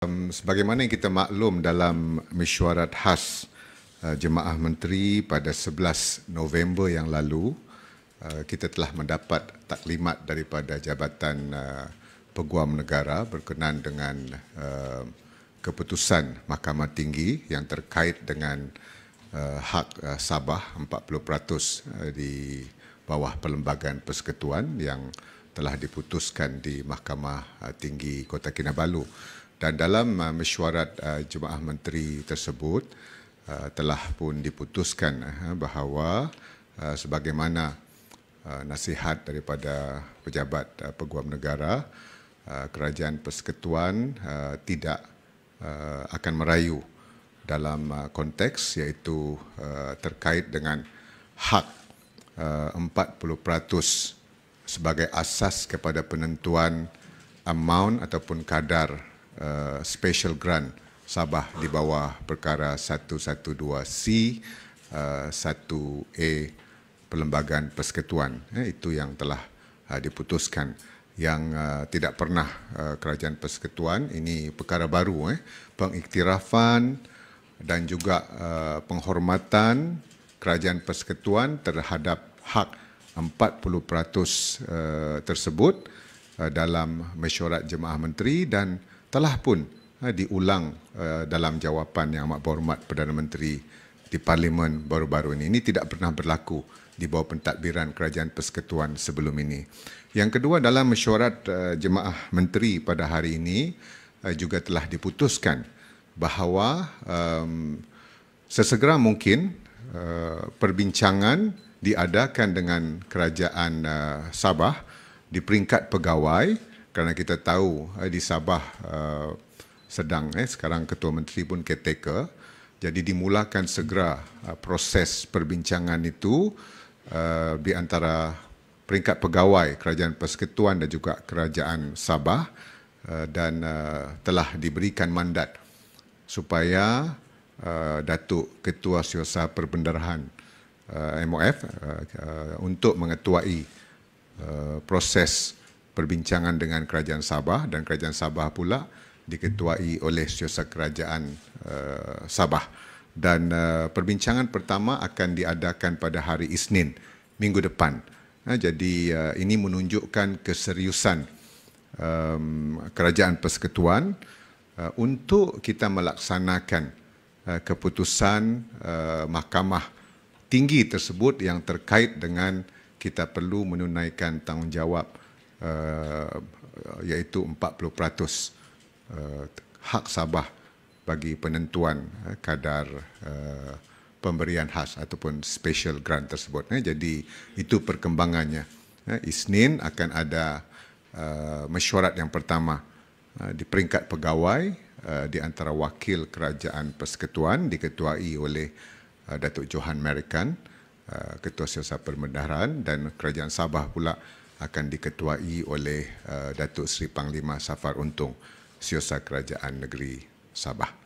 Sebagaimana yang kita maklum dalam mesyuarat khas Jemaah Menteri pada 11 November yang lalu, kita telah mendapat taklimat daripada Jabatan Peguam Negara berkenaan dengan keputusan Mahkamah Tinggi yang terkait dengan hak Sabah 40% di bawah Perlembagaan Persekutuan yang telah diputuskan di Mahkamah Tinggi Kota Kinabalu. Dan dalam mesyuarat Jemaah Menteri tersebut telah pun diputuskan bahawa sebagaimana nasihat daripada pejabat Peguam Negara, Kerajaan Persekutuan tidak akan merayu dalam konteks iaitu terkait dengan hak 40% sebagai asas kepada penentuan amount ataupun kadar special grant Sabah di bawah perkara 112C 1A Perlembagaan Persekutuan. Itu yang telah diputuskan, yang tidak pernah Kerajaan Persekutuan, ini perkara baru, pengiktirafan dan juga penghormatan Kerajaan Persekutuan terhadap hak 40% tersebut dalam mesyuarat Jemaah Menteri dan telah pun diulang dalam jawapan Yang Amat Berhormat Perdana Menteri di Parlimen baru-baru ini. Ini tidak pernah berlaku di bawah pentadbiran Kerajaan Persekutuan sebelum ini. Yang kedua, dalam mesyuarat Jemaah Menteri pada hari ini juga telah diputuskan bahawa sesegera mungkin perbincangan diadakan dengan Kerajaan Sabah di peringkat pegawai, kerana kita tahu di Sabah sedang sekarang Ketua Menteri pun caretaker, jadi dimulakan segera proses perbincangan itu di antara peringkat pegawai Kerajaan Persekutuan dan juga Kerajaan Sabah, dan telah diberikan mandat supaya Datuk Ketua Siasat Perbendarahan MOF untuk mengetuai proses perbincangan dengan Kerajaan Sabah, dan Kerajaan Sabah pula diketuai oleh Siasat Kerajaan Sabah. Dan perbincangan pertama akan diadakan pada hari Isnin minggu depan. Jadi ini menunjukkan keseriusan Kerajaan Persekutuan untuk kita melaksanakan keputusan Mahkamah Tinggi tersebut yang terkait dengan kita perlu menunaikan tanggungjawab iaitu 40% hak Sabah bagi penentuan kadar pemberian khas ataupun special grant tersebut. Jadi itu perkembangannya. Isnin akan ada mesyuarat yang pertama di peringkat pegawai di antara wakil Kerajaan Persekutuan diketuai oleh Datuk Johan Merican, Ketua Siasat Perbendarahan, dan Kerajaan Sabah pula akan diketuai oleh Datuk Seri Panglima Safar Untung, Siasat Kerajaan Negeri Sabah.